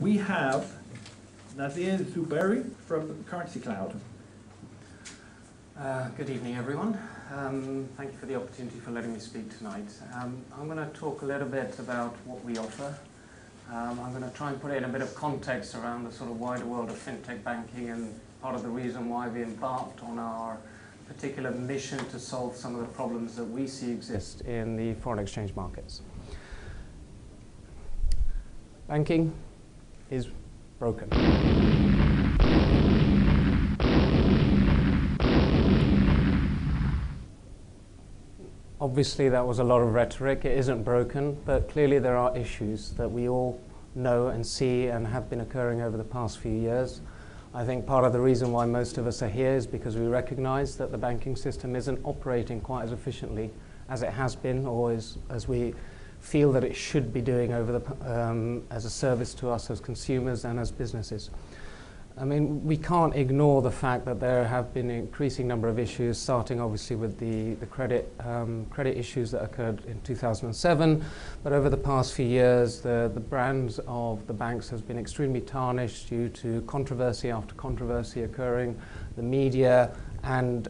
We have Nasir Zubairi from Currency Cloud. Good evening, everyone. Thank you for the opportunity for letting me speak tonight. I'm going to talk a little bit about what we offer. I'm going to try and put it in a bit of context around the sort of wider world of fintech banking and part of the reason why we embarked on our particular mission to solve some of the problems that we see exist in the foreign exchange markets. Banking is broken. Obviously, that was a lot of rhetoric. It isn't broken, but clearly there are issues that we all know and see and have been occurring over the past few years. I think part of the reason why most of us are here is because we recognize that the banking system isn't operating quite as efficiently as it has been, or as we feel that it should be doing over the, as a service to us as consumers and as businesses. I mean, we can't ignore the fact that there have been an increasing number of issues, starting obviously with the credit issues that occurred in 2007. But over the past few years, the brands of the banks has been extremely tarnished due to controversy after controversy occurring, the media and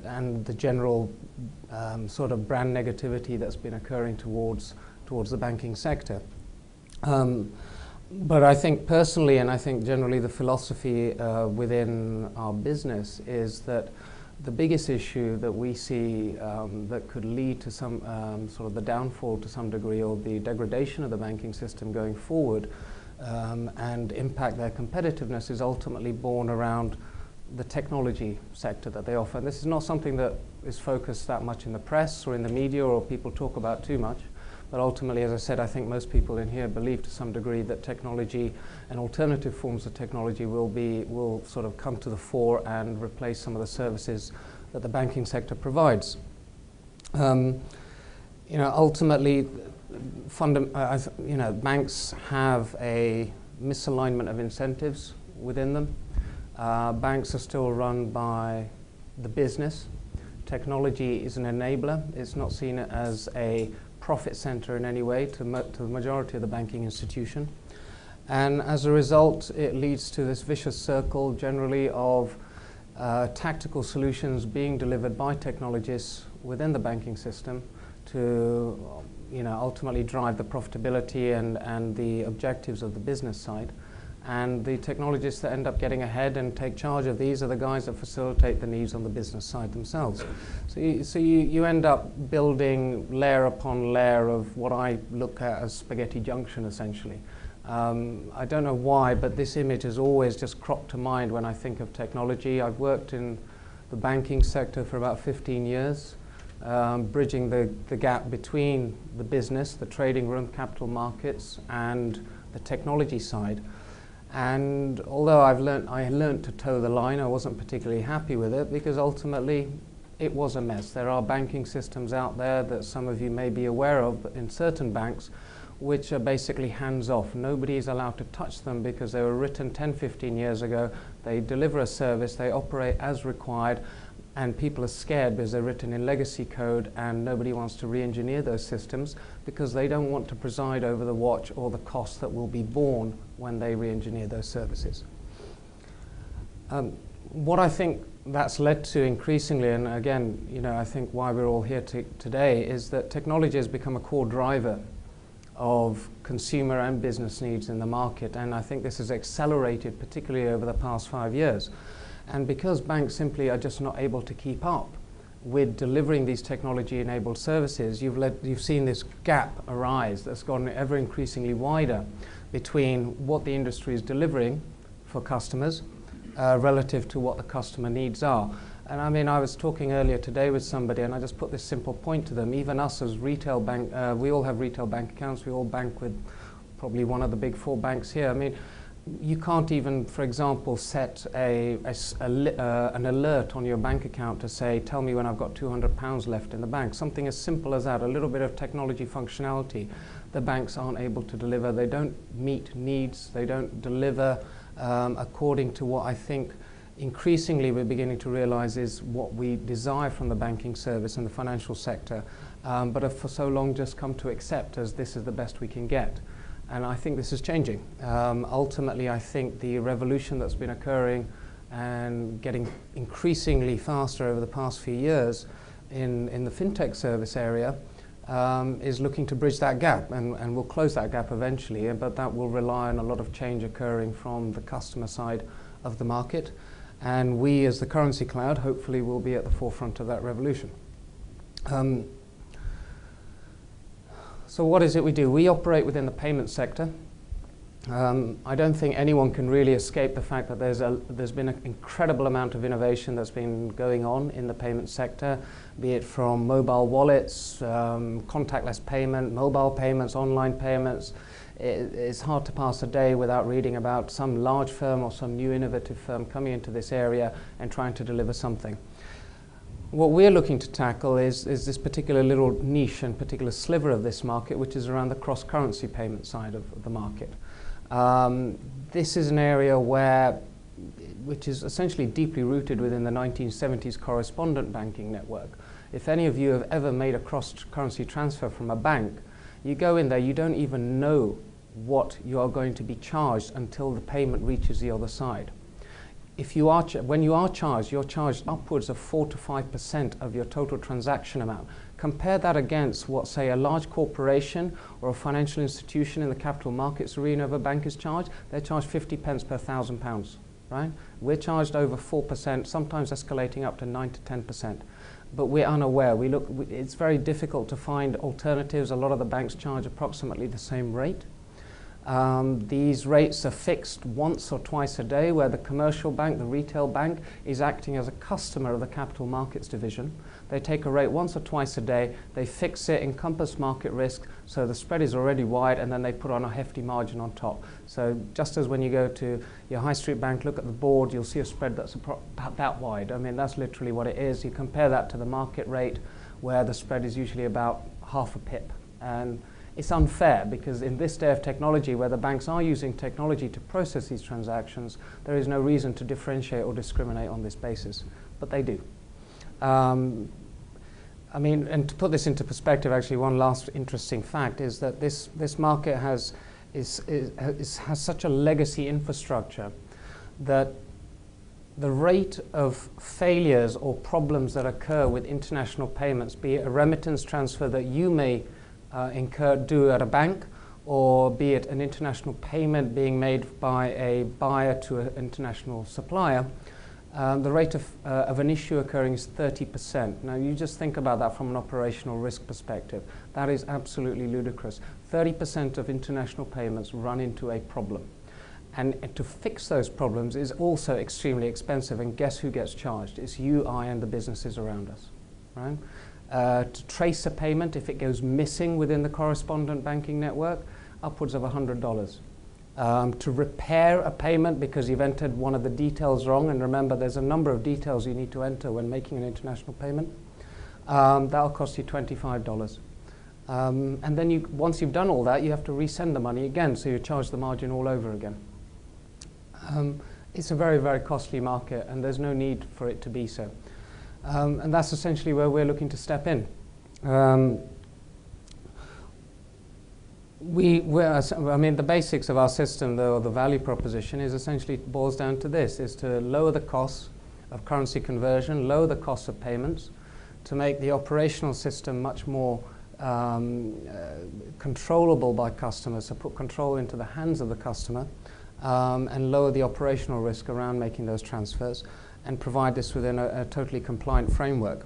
the general sort of brand negativity that's been occurring towards the banking sector. But I think personally, and I think generally the philosophy within our business is that the biggest issue that we see that could lead to some sort of the downfall to some degree, or the degradation of the banking system going forward and impact their competitiveness, is ultimately born around the technology sector that they offer. And this is not something that is focused that much in the press or in the media, or people talk about too much. But ultimately, as I said, I think most people in here believe to some degree that technology and alternative forms of technology will sort of come to the fore and replace some of the services that the banking sector provides. Ultimately, banks have a misalignment of incentives within them. Banks are still run by the business. Technology is an enabler. It's not seen as a profit center in any way to the majority of the banking institution. And as a result, it leads to this vicious circle generally of tactical solutions being delivered by technologists within the banking system to ultimately drive the profitability and the objectives of the business side. And the technologists that end up getting ahead and take charge of these are the guys that facilitate the needs on the business side themselves. So you end up building layer upon layer of what I look at as spaghetti junction, essentially. I don't know why, but this image has always just cropped to mind when I think of technology. I've worked in the banking sector for about 15 years, bridging the gap between the business, the trading room, capital markets, and the technology side. And although I learned to toe the line, I wasn't particularly happy with it, because ultimately it was a mess. There are banking systems out there that some of you may be aware of in certain banks, which are basically hands-off. Nobody is allowed to touch them because they were written 10, 15 years ago. They deliver a service, they operate as required, and people are scared because they're written in legacy code, and nobody wants to re-engineer those systems because they don't want to preside over the watch or the cost that will be borne when they re-engineer those services. What I think that's led to increasingly, and again, I think why we're all here today, is that technology has become a core driver of consumer and business needs in the market, and I think this has accelerated particularly over the past 5 years. And because banks simply are just not able to keep up with delivering these technology-enabled services, you've seen this gap arise that's gotten ever increasingly wider between what the industry is delivering for customers relative to what the customer needs are. And I mean, I was talking earlier today with somebody, and I just put this simple point to them. Even us as retail bank, we all have retail bank accounts. We all bank with probably one of the big 4 banks here. I mean, you can't even, for example, set an alert on your bank account to say, tell me when I've got £200 left in the bank. Something as simple as that, a little bit of technology functionality, the banks aren't able to deliver. They don't meet needs. They don't deliver according to what I think increasingly we're beginning to realize is what we desire from the banking service and the financial sector, but have for so long just come to accept as this is the best we can get. And I think this is changing. Ultimately, I think the revolution that's been occurring and getting increasingly faster over the past few years in the fintech service area is looking to bridge that gap, and we'll close that gap eventually, but that will rely on a lot of change occurring from the customer side of the market. And we, as the currency cloud, hopefully will be at the forefront of that revolution. So what is it we do? We operate within the payment sector. I don't think anyone can really escape the fact that there's been an incredible amount of innovation that's been going on in the payment sector, be it from mobile wallets, contactless payment, mobile payments, online payments. It's hard to pass a day without reading about some large firm or some new innovative firm coming into this area and trying to deliver something. What we're looking to tackle is this particular little niche and particular sliver of this market, which is around the cross-currency payment side of the market. This is an area which is essentially deeply rooted within the 1970s correspondent banking network. If any of you have ever made a cross-currency transfer from a bank, you go in there, you don't even know what you are going to be charged until the payment reaches the other side. When you are charged, you're charged upwards of 4 to 5% of your total transaction amount. Compare that against what, say, a large corporation or a financial institution in the capital markets arena of a bank is charged. They're charged 50 pence per £1,000, right? We're charged over 4%, sometimes escalating up to 9 to 10%. But we're unaware. It's very difficult to find alternatives. A lot of the banks charge approximately the same rate. These rates are fixed once or twice a day, where the commercial bank, the retail bank, is acting as a customer of the capital markets division. They take a rate once or twice a day, they fix it, encompass market risk, so the spread is already wide, and then they put on a hefty margin on top. So just as when you go to your high street bank, look at the board, you'll see a spread that's about that wide. I mean, that's literally what it is. You compare that to the market rate, where the spread is usually about half a pip. And it's unfair, because in this day of technology, where the banks are using technology to process these transactions, there is no reason to differentiate or discriminate on this basis, but they do. I mean, and to put this into perspective, actually, one last interesting fact is that this market has such a legacy infrastructure that the rate of failures or problems that occur with international payments, be it a remittance transfer that you may do at a bank, or be it an international payment being made by a buyer to an international supplier, the rate of an issue occurring is 30%. Now, you just think about that from an operational risk perspective. That is absolutely ludicrous. 30% of international payments run into a problem. And to fix those problems is also extremely expensive, and guess who gets charged? It's you, I, and the businesses around us, right? To trace a payment, if it goes missing within the correspondent banking network, upwards of $100. To repair a payment because you've entered one of the details wrong, and remember, there's a number of details you need to enter when making an international payment, that'll cost you $25. And then once you've done all that, you have to resend the money again, so you charge the margin all over again. It's a very, very costly market, and there's no need for it to be so. And that's essentially where we're looking to step in. I mean, the basics of our system, though, or the value proposition, is essentially boils down to this: is to lower the costs of currency conversion, lower the cost of payments, to make the operational system much more controllable by customers, to put control into the hands of the customer, and lower the operational risk around making those transfers, and provide this within a totally compliant framework.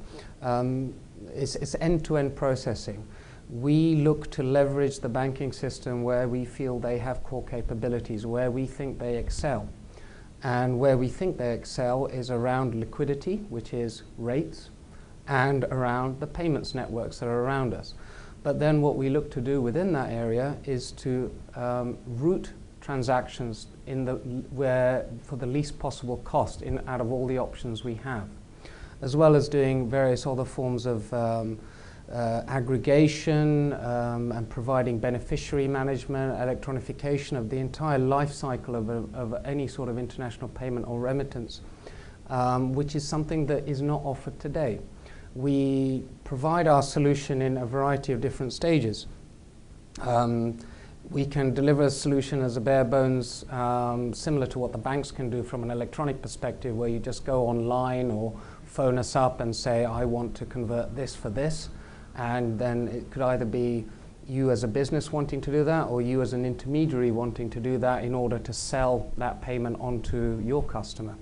It's end-to-end processing. We look to leverage the banking system where we feel they have core capabilities, where we think they excel. And where we think they excel is around liquidity, which is rates, and around the payments networks that are around us. But then what we look to do within that area is to route transactions for the least possible cost out of all the options we have, as well as doing various other forms of aggregation and providing beneficiary management, electronification of the entire life cycle of any sort of international payment or remittance, which is something that is not offered today. We provide our solution in a variety of different stages. We can deliver a solution as a bare bones, similar to what the banks can do from an electronic perspective, where you just go online or phone us up and say, I want to convert this for this. And then it could either be you as a business wanting to do that, or you as an intermediary wanting to do that in order to sell that payment onto your customer.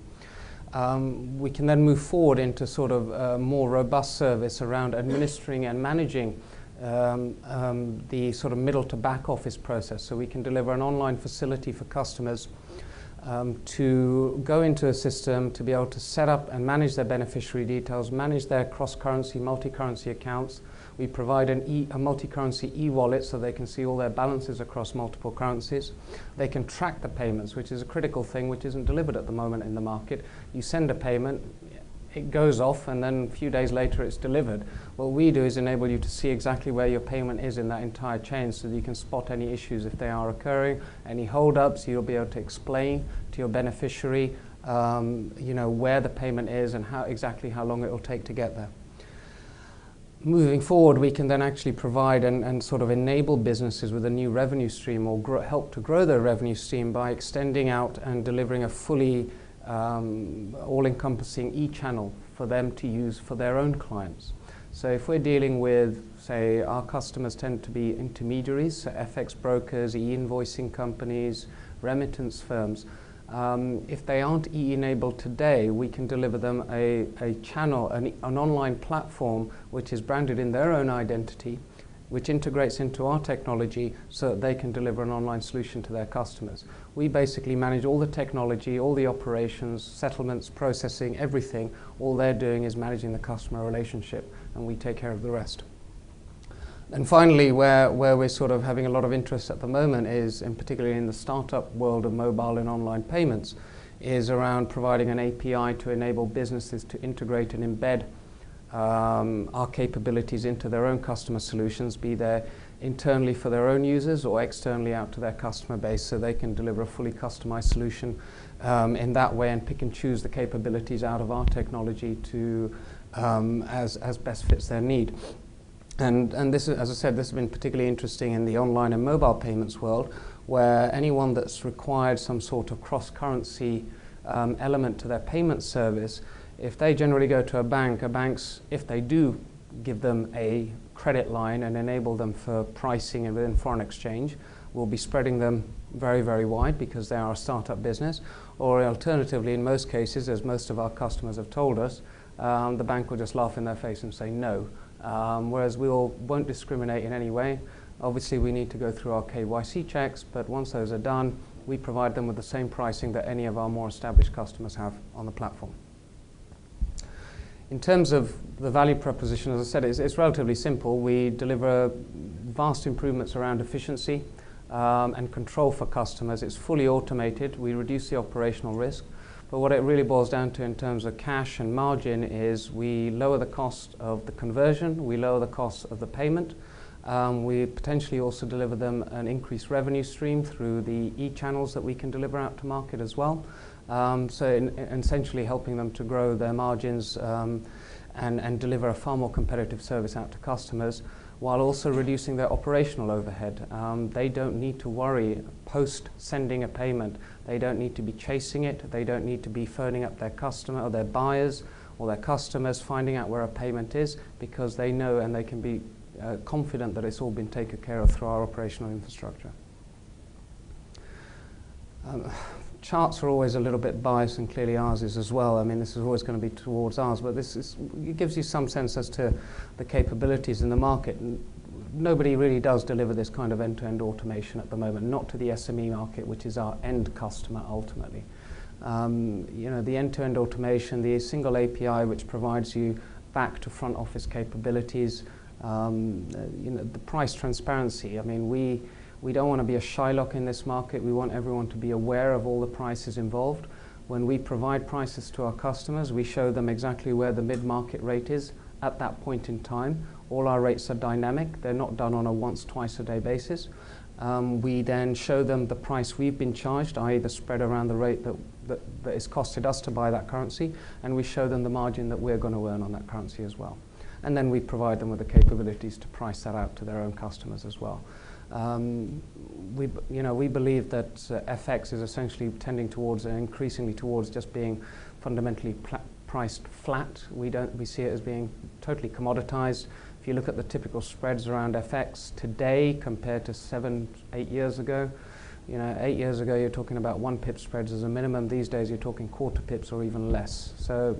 We can then move forward into sort of a more robust service around administering and managing the sort of middle to back office process. So we can deliver an online facility for customers to go into a system, to be able to set up and manage their beneficiary details, manage their cross-currency, multi-currency accounts. We provide a multi-currency e-wallet so they can see all their balances across multiple currencies. They can track the payments, which is a critical thing which isn't delivered at the moment in the market. You send a payment, it goes off, and then a few days later it's delivered. What we do is enable you to see exactly where your payment is in that entire chain, so that you can spot any issues if they are occurring, any hold-ups. You'll be able to explain to your beneficiary where the payment is and exactly how long it will take to get there. Moving forward, we can then actually provide and sort of enable businesses with a new revenue stream, or help to grow their revenue stream by extending out and delivering a fully all-encompassing e-channel for them to use for their own clients. So if we're dealing with, say, our customers tend to be intermediaries, so FX brokers, e-invoicing companies, remittance firms. If they aren't e-enabled today, we can deliver them a channel, an online platform which is branded in their own identity, which integrates into our technology so that they can deliver an online solution to their customers. We basically manage all the technology, all the operations, settlements, processing, everything. All they're doing is managing the customer relationship, and we take care of the rest. And finally, where we're sort of having a lot of interest at the moment is, in particularly in the startup world of mobile and online payments, is around providing an API to enable businesses to integrate and embed our capabilities into their own customer solutions, be they internally for their own users or externally out to their customer base, so they can deliver a fully customized solution in that way, and pick and choose the capabilities out of our technology to as best fits their need. And this, as I said, this has been particularly interesting in the online and mobile payments world, where anyone that's required some sort of cross-currency element to their payment service, if they generally go to a bank's, if they do give them a credit line and enable them for pricing and within foreign exchange, we'll be spreading them very, very wide because they are a startup business. Or alternatively, in most cases, as most of our customers have told us, the bank will just laugh in their face and say no. Whereas we won't discriminate in any way. Obviously, we need to go through our KYC checks, but once those are done, we provide them with the same pricing that any of our more established customers have on the platform. In terms of the value proposition, as I said, it's relatively simple. We deliver vast improvements around efficiency and control for customers. It's fully automated. We reduce the operational risk. But what it really boils down to in terms of cash and margin is we lower the cost of the conversion, we lower the cost of the payment. We potentially also deliver them an increased revenue stream through the e-channels that we can deliver out to market as well. So essentially helping them to grow their margins and deliver a far more competitive service out to customers, while also reducing their operational overhead. They don't need to worry post sending a payment. They don't need to be chasing it. They don't need to be phoning up their customer or their buyers or their customers, finding out where a payment is, because they know and they can be confident that it's all been taken care of through our operational infrastructure. Charts are always a little bit biased, and clearly ours is as well. I mean, this is always going to be towards ours, but it gives you some sense as to the capabilities in the market. Nobody really does deliver this kind of end-to-end automation at the moment, not to the SME market, which is our end customer ultimately. The end-to-end automation, the single API which provides you back to front office capabilities, the price transparency. I mean, we don't want to be a Shylock in this market. We want everyone to be aware of all the prices involved. When we provide prices to our customers, we show them exactly where the mid-market rate is at that point in time. All our rates are dynamic. They're not done on a once, twice a day basis. We then show them the price we've been charged, i.e. the spread around the rate that it's costed us to buy that currency, and we show them the margin that we're going to earn on that currency as well. And then we provide them with the capabilities to price that out to their own customers as well. We believe that FX is essentially tending towards and increasingly towards just being fundamentally priced flat. We see it as being totally commoditized. If you look at the typical spreads around FX today compared to 7, 8 years ago, 8 years ago you're talking about 1 pip spreads as a minimum. These days you're talking quarter pips or even less. So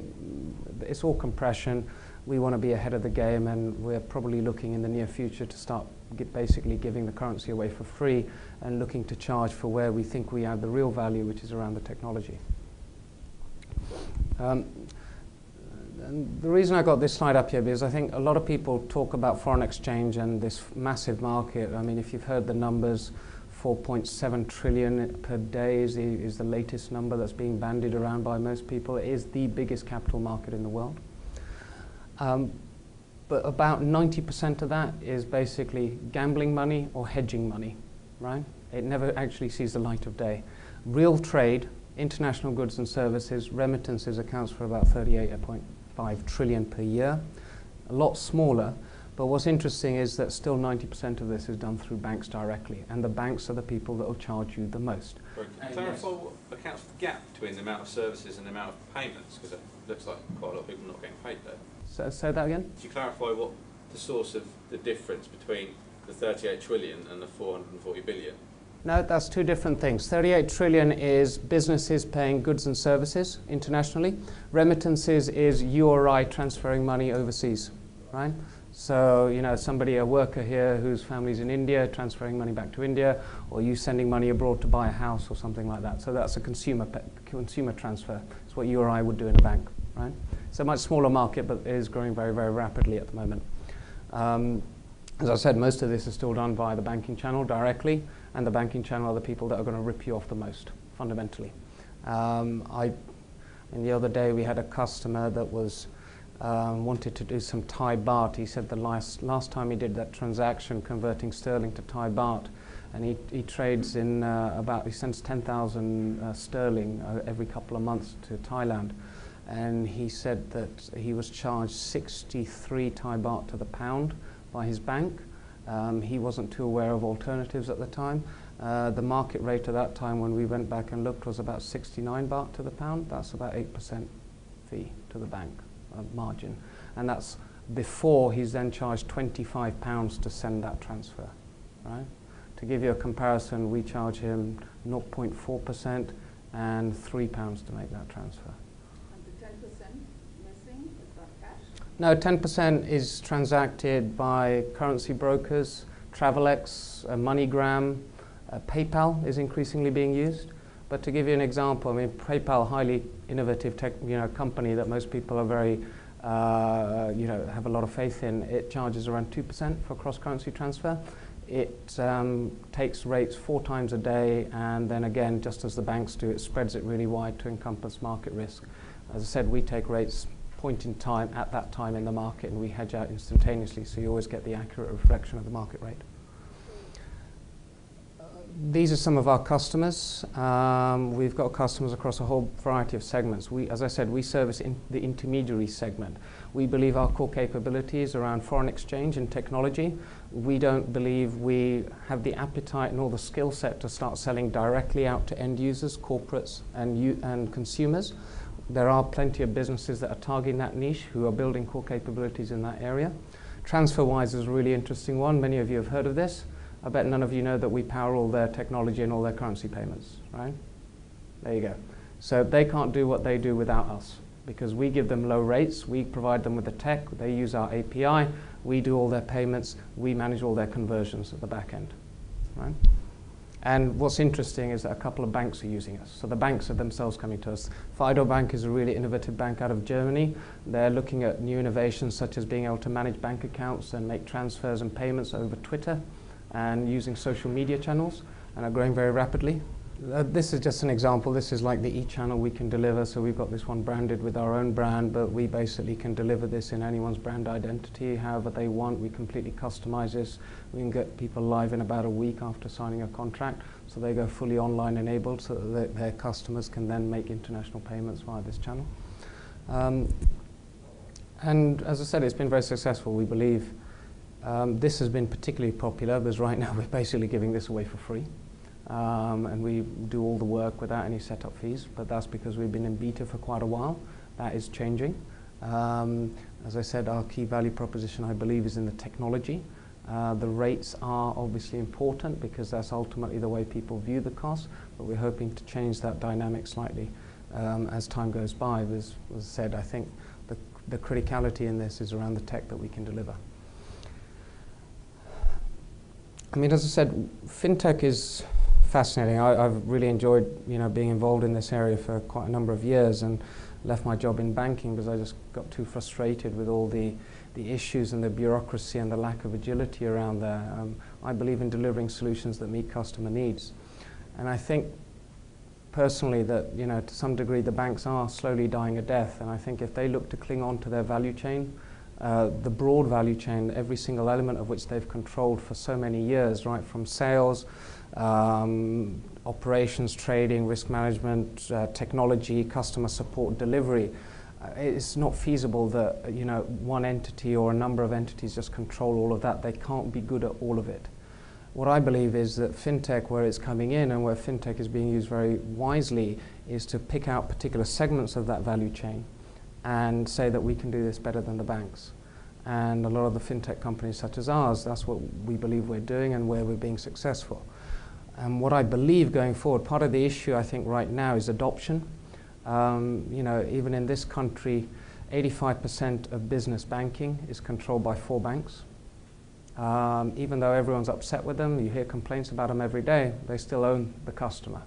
it's all compression. We want to be ahead of the game, and we're probably looking in the near future to start basically giving the currency away for free and looking to charge for where we think we add the real value, which is around the technology. And the reason I got this slide up here is I think a lot of people talk about foreign exchange and this massive market. I mean, if you've heard the numbers, 4.7 trillion per day is the latest number that's being bandied around by most people. It is the biggest capital market in the world. But about 90% of that is basically gambling money or hedging money, right? It never actually sees the light of day. Real trade, international goods and services, remittances accounts for about 38.5 trillion per year. A lot smaller, but what's interesting is that still 90% of this is done through banks directly, and the banks are the people that will charge you the most. Can you clarify what accounts for the gap between the amount of services and the amount of payments? Because it looks like quite a lot of people not getting paid there. So, say that again? Could you clarify what the source of the difference between the 38 trillion and the 440 billion? No, that's two different things. 38 trillion is businesses paying goods and services internationally. Remittances is URI transferring money overseas, right? So, a worker here whose family's in India transferring money back to India, or you sending money abroad to buy a house or something like that. So that's a consumer transfer. It's what URI would do in a bank, right? It's a much smaller market, but it is growing very, very rapidly at the moment. As I said, most of this is still done via the banking channel directly, and the banking channel are the people that are going to rip you off the most, fundamentally. And the other day we had a customer that was wanted to do some Thai baht. He said the last time he did that transaction converting sterling to Thai baht, and he trades in he sends 10,000 sterling every couple of months to Thailand. And he said that he was charged 63 Thai baht to the pound by his bank. He wasn't too aware of alternatives at the time. The market rate at that time when we went back and looked was about 69 baht to the pound. That's about 8% fee to the bank margin. And that's before he's then charged £25 to send that transfer, right? To give you a comparison, we charge him 0.4% and £3 to make that transfer. And the 10% missing, is that cash? No, 10% is transacted by currency brokers, Travelex, MoneyGram, PayPal is increasingly being used. But to give you an example, I mean, PayPal, highly innovative company that most people are very, have a lot of faith in. It charges around 2% for cross-currency transfer. It takes rates 4 times a day, and then again, just as the banks do, it spreads it really wide to encompass market risk. As I said, we take rates point in time at that time in the market, and we hedge out instantaneously, so you always get the accurate reflection of the market rate. These are some of our customers. We've got customers across a whole variety of segments. As I said, we service the intermediary segment. We believe our core capabilities around foreign exchange and technology. We don't believe we have the appetite nor the skill set to start selling directly out to end users, corporates, and consumers. There are plenty of businesses that are targeting that niche who are building core capabilities in that area. Transferwise is a really interesting one. Many of you have heard of this. I bet none of you know that we power all their technology and all their currency payments, right? There you go. So they can't do what they do without us because we give them low rates, we provide them with the tech, they use our API, we do all their payments, we manage all their conversions at the back end, right? And what's interesting is that a couple of banks are using us. So the banks are themselves coming to us. Fedor Bank is a really innovative bank out of Germany. They're looking at new innovations such as being able to manage bank accounts and make transfers and payments over Twitter and using social media channels, and are growing very rapidly. This is just an example. This is like the echannel we can deliver. So we've got this one branded with our own brand, but we basically can deliver this in anyone's brand identity, however they want. We completely customize this. We can get people live in about a week after signing a contract, so they go fully online enabled so that their customers can then make international payments via this channel. And as I said, it's been very successful. We believe This has been particularly popular because right now we're basically giving this away for free. And we do all the work without any setup fees, but that's because we've been in beta for quite a while. That is changing. As I said, our key value proposition, I believe, is in the technology. The rates are obviously important because that's ultimately the way people view the cost, but we're hoping to change that dynamic slightly as time goes by. As I said, I think the criticality in this is around the tech that we can deliver. I mean, as I said, fintech is fascinating. I've really enjoyed, being involved in this area for quite a number of years, and left my job in banking because I just got too frustrated with all the issues and the bureaucracy and the lack of agility around there. I believe in delivering solutions that meet customer needs, and I think personally that to some degree the banks are slowly dying a death, and I think if they look to cling on to their value chain, the broad value chain, every single element of which they've controlled for so many years, right from sales, operations, trading, risk management, technology, customer support, delivery. It's not feasible that one entity or a number of entities just control all of that. They can't be good at all of it. What I believe is that fintech, where it's coming in and where fintech is being used very wisely, is to pick out particular segments of that value chain and say that we can do this better than the banks. And a lot of the fintech companies such as ours, that's what we believe we're doing and where we're being successful. And what I believe going forward, part of the issue I think right now is adoption. Even in this country, 85% of business banking is controlled by 4 banks. Even though everyone's upset with them, you hear complaints about them every day, they still own the customer.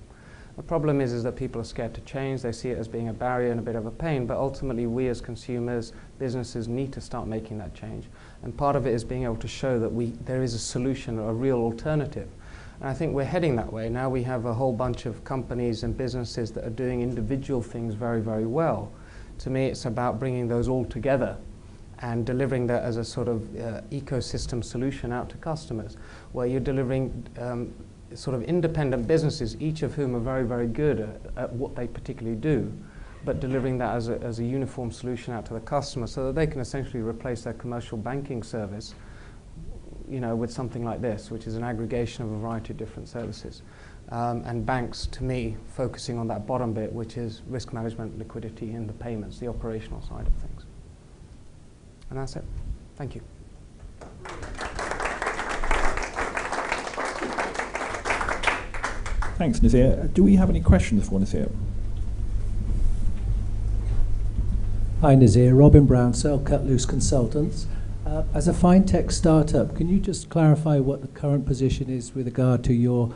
The problem is that people are scared to change. They see it as being a barrier and a bit of a pain, but ultimately we as consumers, businesses need to start making that change. And part of it is being able to show that there is a solution, a real alternative. And I think we're heading that way. Now we have a whole bunch of companies and businesses that are doing individual things very, very well. To me, it's about bringing those all together and delivering that as a sort of ecosystem solution out to customers, where you're delivering sort of independent businesses, each of whom are very, very good at what they particularly do, but delivering that as a uniform solution out to the customer so that they can essentially replace their commercial banking service with something like this, which is an aggregation of a variety of different services. And banks, to me, focusing on that bottom bit, which is risk management, liquidity, and the payments, the operational side of things. And that's it. Thank you. Thanks, Nasir. Do we have any questions for Nasir? Hi, Nasir. Robin Brown, Sell Cut Loose Consultants. As a fintech startup, can you just clarify what the current position is with regard to your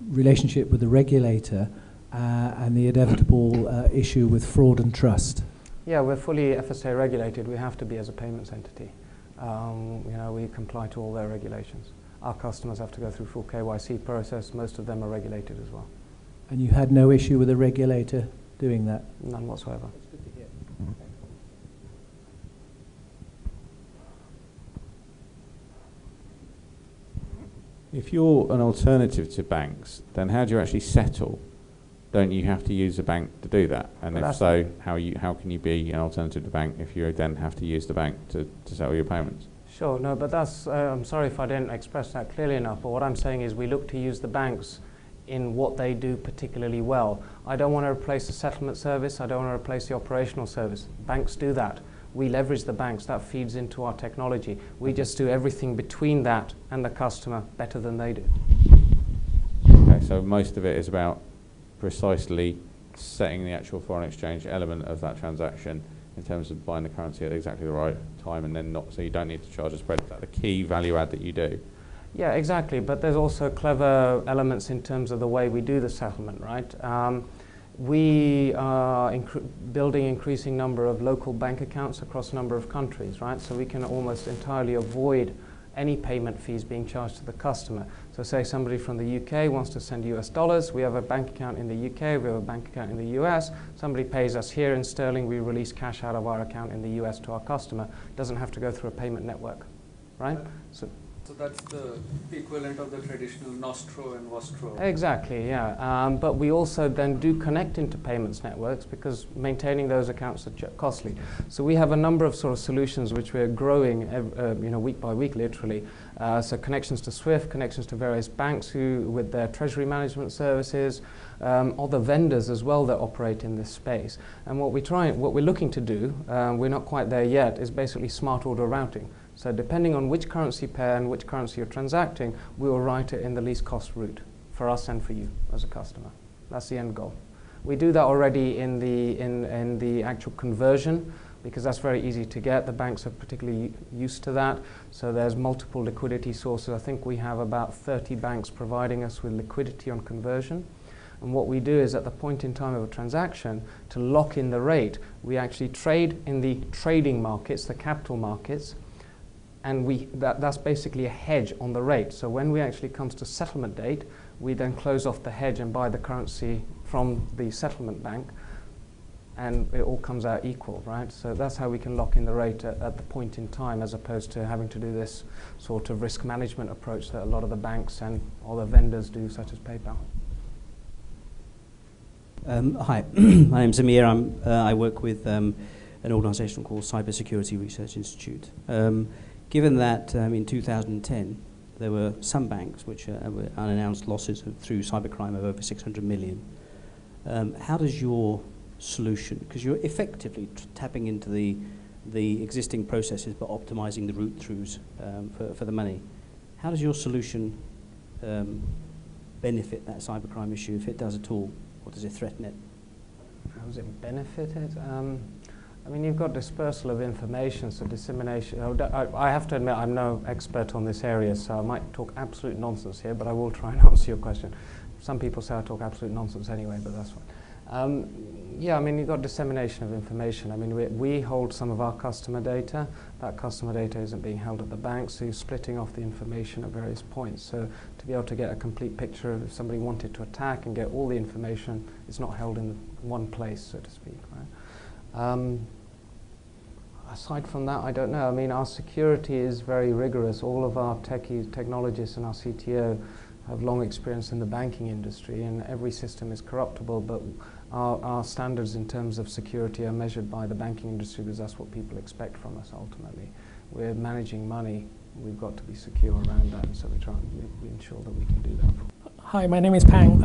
relationship with the regulator and the inevitable issue with fraud and trust? Yeah, we're fully FSA regulated. We have to be as a payments entity. We comply to all their regulations. Our customers have to go through full KYC process. Most of them are regulated as well. And you had no issue with the regulator doing that? None whatsoever. That's good to hear. If you're an alternative to banks, then how do you actually settle? Don't you have to use a bank to do that? And if so, how can you be an alternative to bank if you then have to use the bank to settle your payments? Sure, no, but that's, I'm sorry if I didn't express that clearly enough, but what I'm saying is we look to use the banks in what they do particularly well. I don't want to replace the settlement service, I don't want to replace the operational service. Banks do that. We leverage the banks, that feeds into our technology. We just do everything between that and the customer better than they do. Okay, so most of it is about precisely setting the actual foreign exchange element of that transaction in terms of buying the currency at exactly the right time, and then not, so you don't need to charge a spread. Is that the key value add that you do? Yeah, exactly, but there's also clever elements in terms of the way we do the settlement, right? We are building increasing number of local bank accounts across a number of countries, right? So we can almost entirely avoid any payment fees being charged to the customer. So say somebody from the UK wants to send US dollars, we have a bank account in the UK, we have a bank account in the US, somebody pays us here in sterling, we release cash out of our account in the US to our customer. It doesn't have to go through a payment network, right? So that's the equivalent of the traditional Nostro and Vostro. Exactly, yeah. But we also then do connect into payments networks because maintaining those accounts are costly. So we have a number of sort of solutions which we're growing, week by week, literally. So connections to SWIFT, connections to various banks who, with their treasury management services, other vendors as well that operate in this space. And what we're looking to do, we're not quite there yet, is basically smart order routing. So depending on which currency pair and which currency you're transacting, we will write it in the least cost route for us and for you as a customer. That's the end goal. We do that already in the actual conversion because that's very easy to get. The banks are particularly used to that. So there's multiple liquidity sources. I think we have about 30 banks providing us with liquidity on conversion. And what we do is at the point in time of a transaction, to lock in the rate, we actually trade in the trading markets, the capital markets, and that's basically a hedge on the rate. So when we actually comes to settlement date, we then close off the hedge and buy the currency from the settlement bank, and it all comes out equal, right? So that's how we can lock in the rate at the point in time, as opposed to having to do this sort of risk management approach that a lot of the banks and other vendors do, such as PayPal. Hi, my name's Amir. I work with an organisation called Cybersecurity Research Institute. Given that in 2010 there were some banks which were unannounced losses through cybercrime of over 600 million, how does your solution, because you're effectively tapping into the existing processes but optimising the route throughs for the money, how does your solution benefit that cybercrime issue, if it does at all, or does it threaten it? How does it benefit it? I mean, you've got dispersal of information, so dissemination. I have to admit I'm no expert on this area, so I might talk absolute nonsense here, but I will try and answer your question. Some people say I talk absolute nonsense anyway, but that's fine. Yeah, I mean, you've got dissemination of information. I mean, we hold some of our customer data. That customer data isn't being held at the bank, so you're splitting off the information at various points. So to be able to get a complete picture of if somebody wanted to attack and get all the information, it's not held in one place, so to speak, right? Aside from that, I don't know. I mean, our security is very rigorous. All of our technologists and our CTO have long experience in the banking industry, and every system is corruptible, but our standards in terms of security are measured by the banking industry because that's what people expect from us ultimately. We're managing money. We've got to be secure around that, and so we ensure that we can do that. Hi, my name is Pang.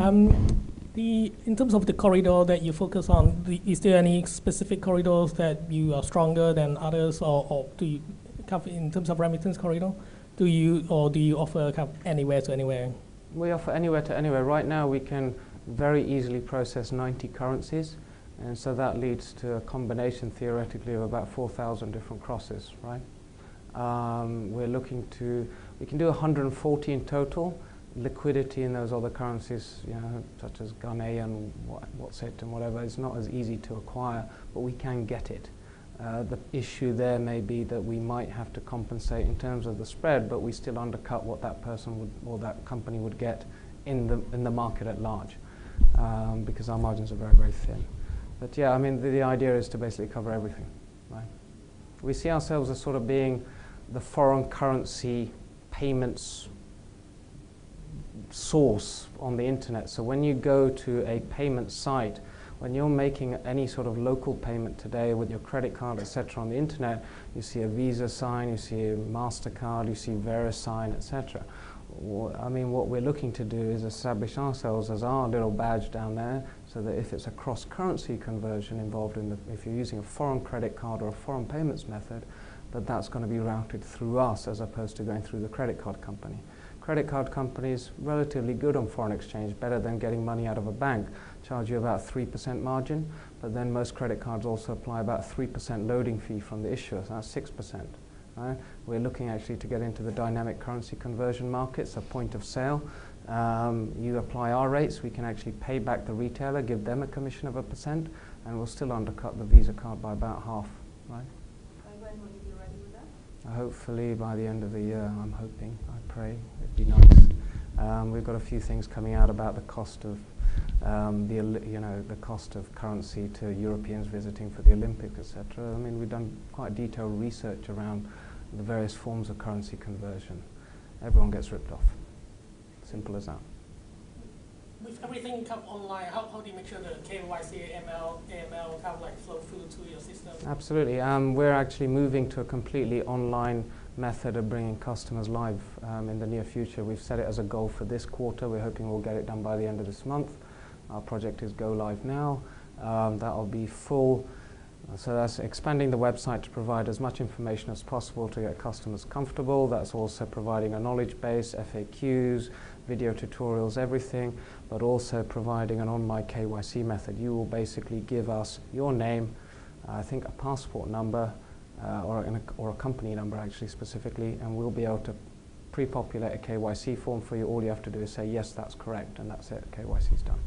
In terms of the corridor that you focus on, is there any specific corridors that you are stronger than others, or do you cover in terms of remittance corridor? Do you offer kind of anywhere to anywhere? We offer anywhere to anywhere. Right now, we can very easily process 90 currencies, and so that leads to a combination theoretically of about 4,000 different crosses, right? We can do 140 in total. Liquidity in those other currencies, such as Ghanaian and Whatsit and whatever, is not as easy to acquire, but we can get it. The issue there may be that we might have to compensate in terms of the spread, but we still undercut what that person would or that company would get in the market at large, because our margins are very, very thin. But yeah, I mean, the idea is to basically cover everything, right? We see ourselves as sort of being the foreign currency payments source on the internet. So when you go to a payment site, when you're making any sort of local payment today with your credit card, etc., on the internet, you see a Visa sign, you see a MasterCard, you see VeriSign, etc. I mean, what we're looking to do is establish ourselves as our little badge down there, so that if it's a cross-currency conversion involved if you're using a foreign credit card or a foreign payments method, that's going to be routed through us as opposed to going through the credit card company. Credit card companies, relatively good on foreign exchange, better than getting money out of a bank, charge you about 3% margin, but then most credit cards also apply about 3% loading fee from the issuer, so that's 6%. Right? We're looking actually to get into the dynamic currency conversion markets, a point of sale. You apply our rates, we can actually pay back the retailer, give them a commission of 1%, and we'll still undercut the Visa card by about half. Right? When will you be ready with that? Hopefully by the end of the year, I'm hoping, I pray, it'd be nice. We've got a few things coming out about the cost of the cost of currency to Europeans visiting for the Olympics, etc. I mean, we've done quite detailed research around the various forms of currency conversion. everyone gets ripped off. Simple as that. With everything come online, how do you make sure the KYC, AML kind of like flow through to your system? Absolutely. We're actually moving to a completely online method of bringing customers live in the near future. We've set it as a goal for this quarter. We're hoping we'll get it done by the end of this month. Our project is go live now. That'll be full. So that's expanding the website to provide as much information as possible to get customers comfortable. That's also providing a knowledge base, FAQs, video tutorials, everything, but also providing an online KYC method. You will basically give us your name, I think a passport number, or a company number actually specifically, and we'll be able to pre-populate a KYC form for you. All you have to do is say, yes, that's correct, and that's it, KYC's done.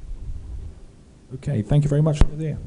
Okay, thank you very much, Nasir.